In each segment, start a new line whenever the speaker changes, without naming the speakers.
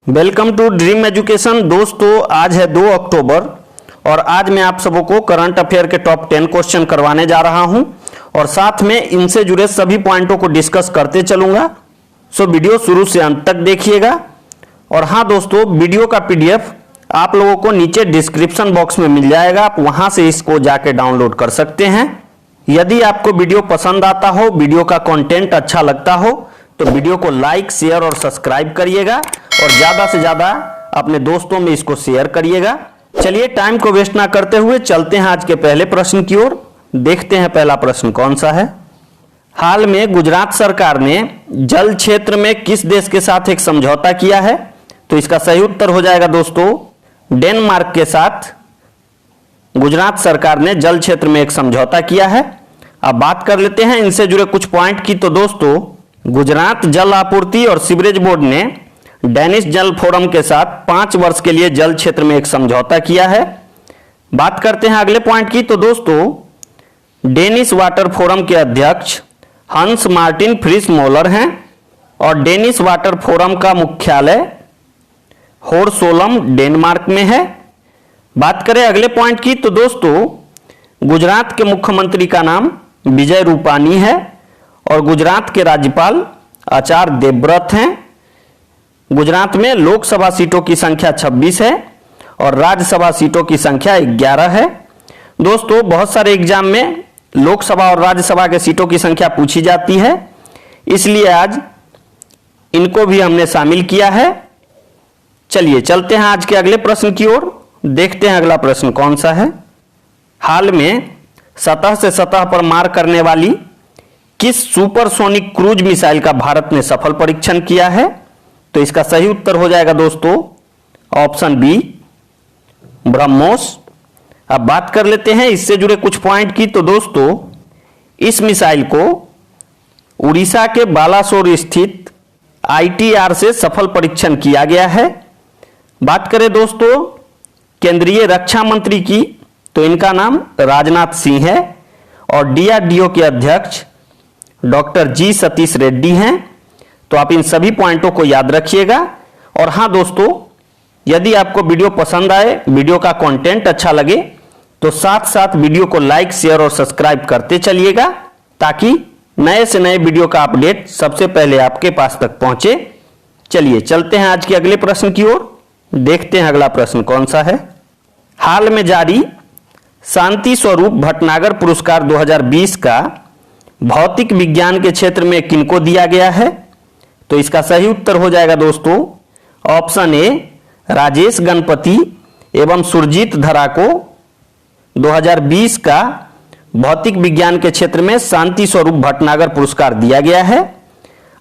Welcome to dream education. दोस्तों, आज है 2 अक्टूबर और आज मैं आप सबों को करंट अफेयर के टॉप 10 क्वेश्चन करवाने जा रहा हूं और साथ में इनसे जुड़े सभी पॉइंटों को डिस्कस करते चलूंगा। सो वीडियो शुरू से अंत तक देखिएगा। और हाँ दोस्तों, वीडियो का पीडीएफ आप लोगों को नीचे डिस्क्रिप्शन बॉक्स में मिल जाएगा, आप वहां से इसको जाके डाउनलोड कर सकते हैं। यदि आपको वीडियो पसंद आता हो, वीडियो का कंटेंट अच्छा लगता हो तो वीडियो को लाइक, शेयर और सब्सक्राइब करिएगा और ज्यादा से ज्यादा अपने दोस्तों में इसको शेयर करिएगा। चलिए टाइम को वेस्ट ना करते हुए चलते हैं आज के पहले प्रश्न की ओर। देखते हैं पहला प्रश्न कौन सा है। हाल में गुजरात सरकार ने जल क्षेत्र में किस देश के साथ एक समझौता किया है? तो इसका सही उत्तर हो जाएगा दोस्तों डेनमार्क के साथ गुजरात सरकार ने जल क्षेत्र में एक समझौता किया है। अब बात कर लेते हैं इनसे जुड़े कुछ पॉइंट की। तो दोस्तों, गुजरात जल आपूर्ति और सीवरेज बोर्ड ने डेनिश जल फोरम के साथ 5 वर्ष के लिए जल क्षेत्र में एक समझौता किया है। बात करते हैं अगले पॉइंट की। तो दोस्तों, डेनिश वाटर फोरम के अध्यक्ष हंस मार्टिन फ्रिस मोलर हैं और डेनिश वाटर फोरम का मुख्यालय होरसोलम डेनमार्क में है। बात करें अगले पॉइंट की। तो दोस्तों, गुजरात के मुख्यमंत्री का नाम विजय रूपानी है और गुजरात के राज्यपाल आचार्य देवव्रत हैं। गुजरात में लोकसभा सीटों की संख्या 26 है और राज्यसभा सीटों की संख्या 11 है। दोस्तों, बहुत सारे एग्जाम में लोकसभा और राज्यसभा के सीटों की संख्या पूछी जाती है, इसलिए आज इनको भी हमने शामिल किया है। चलिए चलते हैं आज के अगले प्रश्न की ओर। देखते हैं अगला प्रश्न कौन सा है। हाल में सतह से सतह पर मार करने वाली किस सुपरसोनिक क्रूज मिसाइल का भारत ने सफल परीक्षण किया है? तो इसका सही उत्तर हो जाएगा दोस्तों ऑप्शन बी ब्रह्मोस। अब बात कर लेते हैं इससे जुड़े कुछ पॉइंट की। तो दोस्तों, इस मिसाइल को उड़ीसा के बालासोर स्थित ITR से सफल परीक्षण किया गया है। बात करें दोस्तों केंद्रीय रक्षा मंत्री की, तो इनका नाम राजनाथ सिंह है और DRDO के अध्यक्ष डॉक्टर जी सतीश रेड्डी हैं। तो आप इन सभी पॉइंटों को याद रखिएगा। और हाँ दोस्तों, यदि आपको वीडियो पसंद आए, वीडियो का कंटेंट अच्छा लगे तो साथ साथ वीडियो को लाइक, शेयर और सब्सक्राइब करते चलिएगा ताकि नए से नए वीडियो का अपडेट सबसे पहले आपके पास तक पहुंचे। चलिए चलते हैं आज के अगले प्रश्न की ओर। देखते हैं अगला प्रश्न कौन सा है। हाल में जारी शांति स्वरूप भटनागर पुरस्कार 2020 का भौतिक विज्ञान के क्षेत्र में किनको दिया गया है? तो इसका सही उत्तर हो जाएगा दोस्तों ऑप्शन ए राजेश गणपति एवं सुरजीत धरा को 2020 का भौतिक विज्ञान के क्षेत्र में शांति स्वरूप भटनागर पुरस्कार दिया गया है।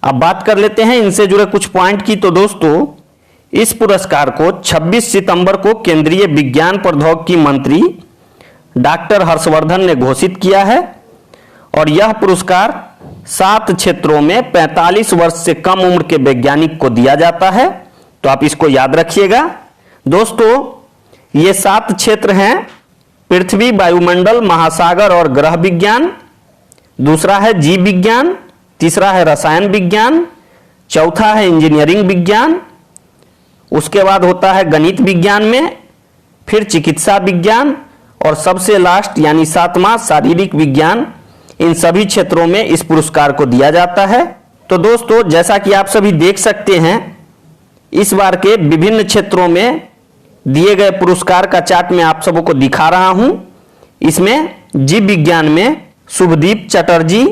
अब बात कर लेते हैं इनसे जुड़े कुछ पॉइंट की। तो दोस्तों, इस पुरस्कार को 26 सितंबर को केंद्रीय विज्ञान प्रौद्योगिकी मंत्री डॉक्टर हर्षवर्धन ने घोषित किया है और यह पुरस्कार 7 क्षेत्रों में 45 वर्ष से कम उम्र के वैज्ञानिक को दिया जाता है। तो आप इसको याद रखिएगा। दोस्तों, ये 7 क्षेत्र हैं पृथ्वी, वायुमंडल, महासागर और ग्रह विज्ञान, दूसरा है जीव विज्ञान, तीसरा है रसायन विज्ञान, चौथा है इंजीनियरिंग विज्ञान, उसके बाद होता है गणित विज्ञान में, फिर चिकित्सा विज्ञान और सबसे लास्ट यानी 7वां शारीरिक विज्ञान। इन सभी क्षेत्रों में इस पुरस्कार को दिया जाता है। तो दोस्तों, जैसा कि आप सभी देख सकते हैं, इस बार के विभिन्न क्षेत्रों में दिए गए पुरस्कार का चार्ट मैं आप सबों को दिखा रहा हूं। इसमें जीव विज्ञान में शुभदीप चटर्जी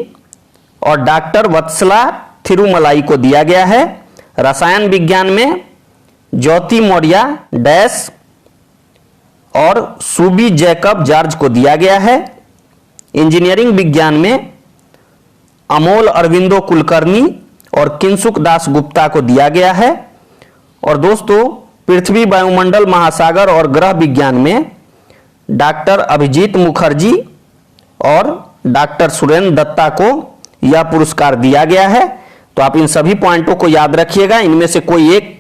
और डॉक्टर वत्सला थिरुमलाई को दिया गया है। रसायन विज्ञान में ज्योति मौर्य डैश और सुबी जैकब जॉर्ज को दिया गया है। इंजीनियरिंग विज्ञान में अमोल अरविंदो कुलकर्णी और किंसुक दास गुप्ता को दिया गया है। और दोस्तों, पृथ्वी, वायुमंडल, महासागर और ग्रह विज्ञान में डॉक्टर अभिजीत मुखर्जी और डॉक्टर सुरेंद्र दत्ता को यह पुरस्कार दिया गया है। तो आप इन सभी पॉइंटों को याद रखिएगा, इनमें से कोई एक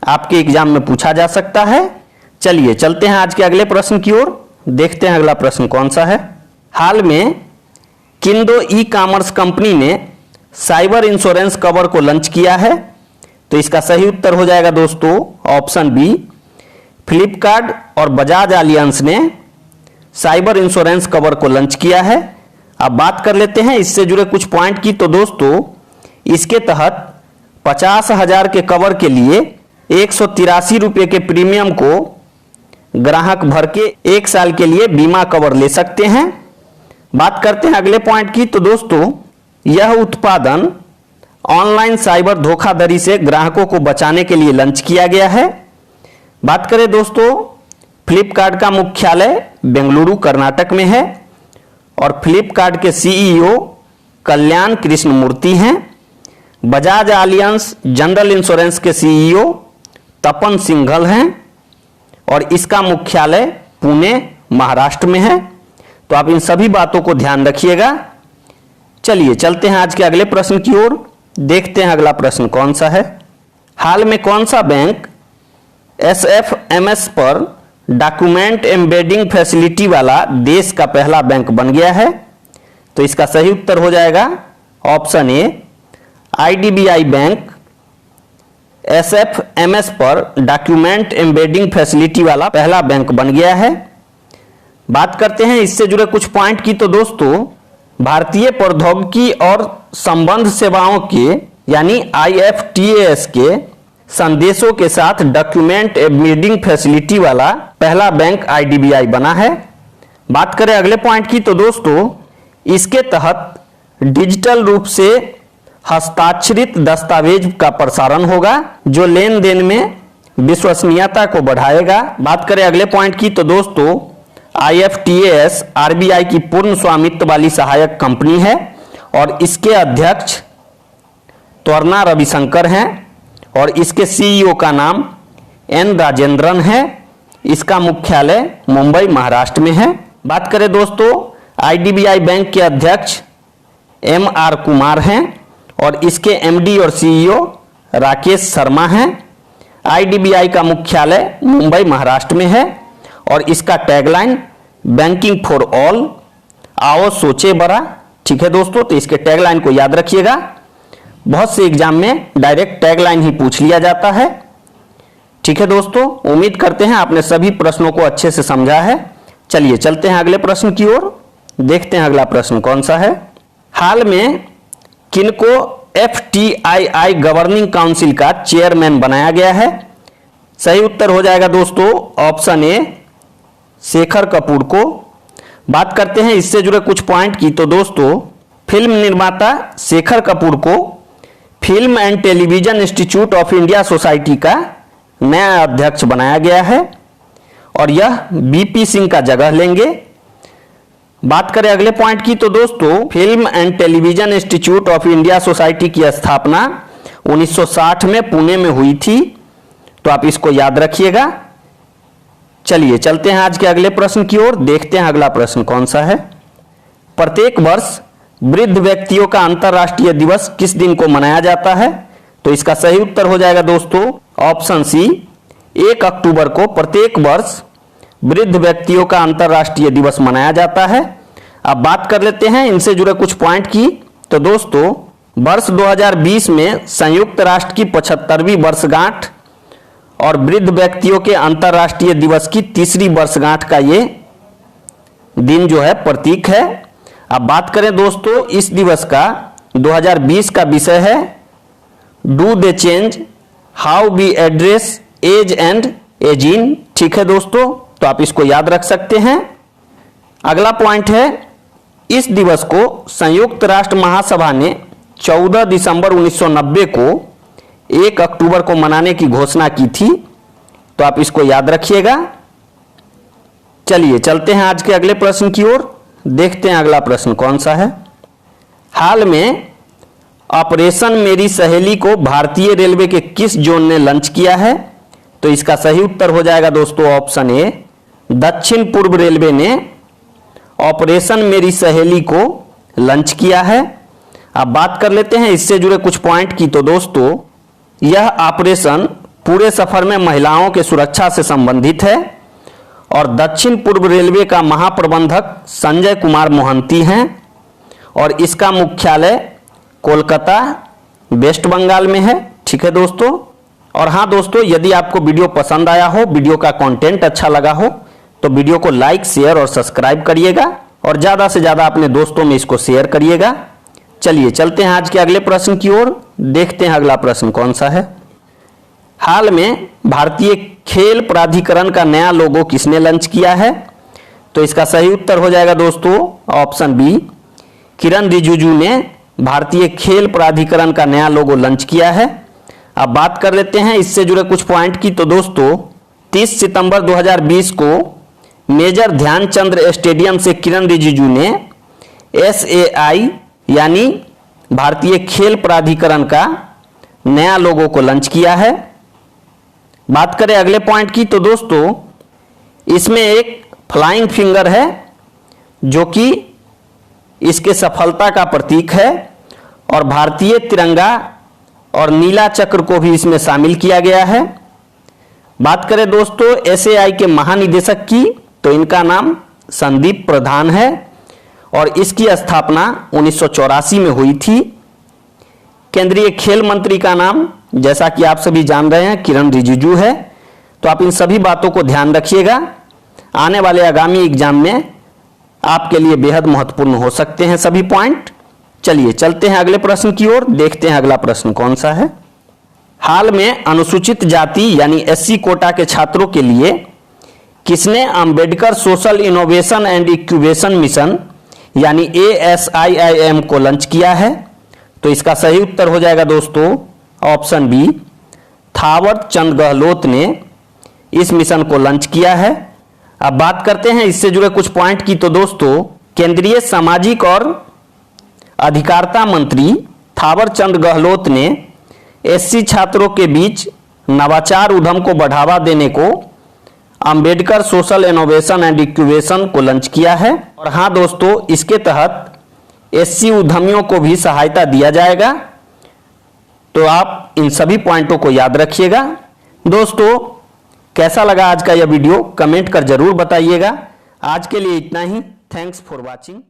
आपके एग्जाम में पूछा जा सकता है। चलिए चलते हैं आज के अगले प्रश्न की ओर। देखते हैं अगला प्रश्न कौन सा है। हाल में किंडो ई कॉमर्स कंपनी ने साइबर इंश्योरेंस कवर को लॉन्च किया है। तो इसका सही उत्तर हो जाएगा दोस्तों ऑप्शन बी। फ्लिपकार्ट और बजाज एलियंस ने साइबर इंश्योरेंस कवर को लॉन्च किया है। अब बात कर लेते हैं इससे जुड़े कुछ पॉइंट की। तो दोस्तों इसके तहत 50,000 के कवर के लिए 183 रुपये के प्रीमियम को ग्राहक भर के 1 साल के लिए बीमा कवर ले सकते हैं। बात करते हैं अगले पॉइंट की। तो दोस्तों यह उत्पादन ऑनलाइन साइबर धोखाधड़ी से ग्राहकों को बचाने के लिए लॉन्च किया गया है। बात करें दोस्तों फ्लिपकार्ट का मुख्यालय बेंगलुरु कर्नाटक में है और फ्लिपकार्ट के सीईओ कल्याण कृष्णमूर्ति हैं। बजाज एलियंस जनरल इंश्योरेंस के सीईओ तपन सिंघल हैं और इसका मुख्यालय पुणे महाराष्ट्र में है। तो आप इन सभी बातों को ध्यान रखिएगा। चलिए चलते हैं आज के अगले प्रश्न की ओर। देखते हैं अगला प्रश्न कौन सा है। हाल में कौन सा बैंक SFMS पर डॉक्यूमेंट एम्बेडिंग फैसिलिटी वाला देश का पहला बैंक बन गया है? तो इसका सही उत्तर हो जाएगा option A. IDBI bank SFMS पर डॉक्यूमेंट एम्बेडिंग फैसिलिटी वाला पहला बैंक बन गया है। बात करते हैं इससे जुड़े कुछ पॉइंट की। तो दोस्तों भारतीय प्रौद्योगिकी और संबंध सेवाओं के यानी IFTAS के संदेशों के साथ डॉक्यूमेंट एम्बेडिंग फैसिलिटी वाला पहला बैंक IDBI बना है। बात करें अगले पॉइंट की। तो दोस्तों इसके तहत डिजिटल रूप से हस्ताक्षरित दस्तावेज का प्रसारण होगा जो लेन देन में विश्वसनीयता को बढ़ाएगा। बात करें अगले पॉइंट की। तो दोस्तों IFTAS RBI की पूर्ण स्वामित्व वाली सहायक कंपनी है और इसके अध्यक्ष त्वरना रविशंकर हैं और इसके CEO का नाम N राजेंद्रन है। इसका मुख्यालय मुंबई महाराष्ट्र में है। बात करें दोस्तों IDBI बैंक के अध्यक्ष MR कुमार हैं और इसके MD और CEO राकेश शर्मा हैं। IDBI का मुख्यालय मुंबई महाराष्ट्र में है और इसका टैगलाइन बैंकिंग फॉर ऑल, आओ सोचे बड़ा। ठीक है दोस्तों, तो इसके टैगलाइन को याद रखिएगा। बहुत से एग्जाम में डायरेक्ट टैगलाइन ही पूछ लिया जाता है। ठीक है दोस्तों, उम्मीद करते हैं आपने सभी प्रश्नों को अच्छे से समझा है। चलिए चलते हैं अगले प्रश्न की ओर। देखते हैं अगला प्रश्न कौन सा है। हाल में किनको FTII गवर्निंग काउंसिल का चेयरमैन बनाया गया है? सही उत्तर हो जाएगा दोस्तों ऑप्शन ए शेखर कपूर को। बात करते हैं इससे जुड़े कुछ पॉइंट की। तो दोस्तों फिल्म निर्माता शेखर कपूर को film and television institute of India society का नया अध्यक्ष बनाया गया है और यह BP सिंह का जगह लेंगे। बात करें अगले पॉइंट की। तो दोस्तों film and television institute of India society की स्थापना 1960 में पुणे में हुई थी। तो आप इसको याद रखिएगा। चलिए चलते हैं आज के अगले प्रश्न की ओर। देखते हैं अगला प्रश्न कौन सा है। प्रत्येक वर्ष वृद्ध व्यक्तियों का अंतर्राष्ट्रीय दिवस किस दिन को मनाया जाता है? तो इसका सही उत्तर हो जाएगा दोस्तों ऑप्शन सी। 1 अक्टूबर को प्रत्येक वर्ष वृद्ध व्यक्तियों का अंतर्राष्ट्रीय दिवस मनाया जाता है। अब बात कर लेते हैं इनसे जुड़े कुछ पॉइंट की। तो दोस्तों वर्ष 2020 में संयुक्त राष्ट्र की 75वीं वर्षगांठ और वृद्ध व्यक्तियों के अंतर्राष्ट्रीय दिवस की 3री वर्षगांठ का ये दिन जो है प्रतीक है। अब बात करें दोस्तों इस दिवस का 2020 का विषय है do they change how we address age and ageing. ठीक है दोस्तों, तो आप इसको याद रख सकते हैं। अगला पॉइंट है इस दिवस को संयुक्त राष्ट्र महासभा ने 14 दिसंबर 1990 को 1 अक्टूबर को मनाने की घोषणा की थी। तो आप इसको याद रखिएगा। चलिए चलते हैं आज के अगले प्रश्न की ओर। देखते हैं अगला प्रश्न कौन सा है। हाल में ऑपरेशन मेरी सहेली को भारतीय रेलवे के किस जोन ने लॉन्च किया है? तो इसका सही उत्तर हो जाएगा दोस्तों ऑप्शन ए। दक्षिण पूर्व रेलवे ने ऑपरेशन मेरी सहेली को लॉन्च किया है। अब बात कर लेते हैं इससे जुड़े कुछ पॉइंट की। तो दोस्तों यह ऑपरेशन पूरे सफर में महिलाओं के सुरक्षा से संबंधित है और दक्षिण पूर्व रेलवे का महाप्रबंधक संजय कुमार मोहंती हैं और इसका मुख्यालय कोलकाता वेस्ट बंगाल में है। ठीक है दोस्तों। और हाँ दोस्तों, यदि आपको वीडियो पसंद आया हो, वीडियो का कंटेंट अच्छा लगा हो, तो वीडियो को लाइक, शेयर और सब्सक्राइब करिएगा और ज़्यादा से ज़्यादा अपने दोस्तों में इसको शेयर करिएगा। चलिए चलते हैं आज के अगले प्रश्न की ओर। देखते हैं अगला प्रश्न कौन सा है। हाल में भारतीय खेल प्राधिकरण का नया लोगो किसने लॉन्च किया है? तो इसका सही उत्तर हो जाएगा दोस्तों ऑप्शन बी, किरण रिजिजू ने भारतीय खेल प्राधिकरण का नया लोगो लॉन्च किया है। अब बात कर लेते हैं इससे जुड़े कुछ पॉइंट की। तो दोस्तों 30 सितंबर 2020 को मेजर ध्यानचंद स्टेडियम से किरण रिजिजू ने SAI यानी भारतीय खेल प्राधिकरण का नया लोगो को लॉन्च किया है। बात करें अगले पॉइंट की, तो दोस्तों इसमें एक फ्लाइंग फिंगर है जो कि इसके सफलता का प्रतीक है और भारतीय तिरंगा और नीला चक्र को भी इसमें शामिल किया गया है। बात करें दोस्तों SAI के महानिदेशक की, तो इनका नाम संदीप प्रधान है और इसकी स्थापना 1984 में हुई थी। केंद्रीय खेल मंत्री का नाम, जैसा कि आप सभी जान रहे हैं, किरण रिजिजू है। तो आप इन सभी बातों को ध्यान रखिएगा, आने वाले आगामी एग्जाम में आपके लिए बेहद महत्वपूर्ण हो सकते हैं सभी पॉइंट। चलिए चलते हैं अगले प्रश्न की ओर। देखते हैं अगला प्रश्न कौन सा है। हाल में अनुसूचित जाति यानी SC कोटा के छात्रों के लिए किसने Ambedkar social innovation and incubation mission यानी ASIIM को लॉन्च किया है? तो इसका सही उत्तर हो जाएगा दोस्तों ऑप्शन बी, थावर चंद गहलोत ने इस मिशन को लॉन्च किया है। अब बात करते हैं इससे जुड़े कुछ पॉइंट की। तो दोस्तों केंद्रीय सामाजिक और अधिकारिता मंत्री थावर चंद गहलोत ने SC छात्रों के बीच नवाचार उद्यम को बढ़ावा देने को Ambedkar social innovation and incubation को लॉन्च किया है। और हाँ दोस्तों, इसके तहत SC उद्यमियों को भी सहायता दिया जाएगा। तो आप इन सभी पॉइंटों को याद रखिएगा। दोस्तों कैसा लगा आज का यह वीडियो, कमेंट कर जरूर बताइएगा। आज के लिए इतना ही। Thanks for watching.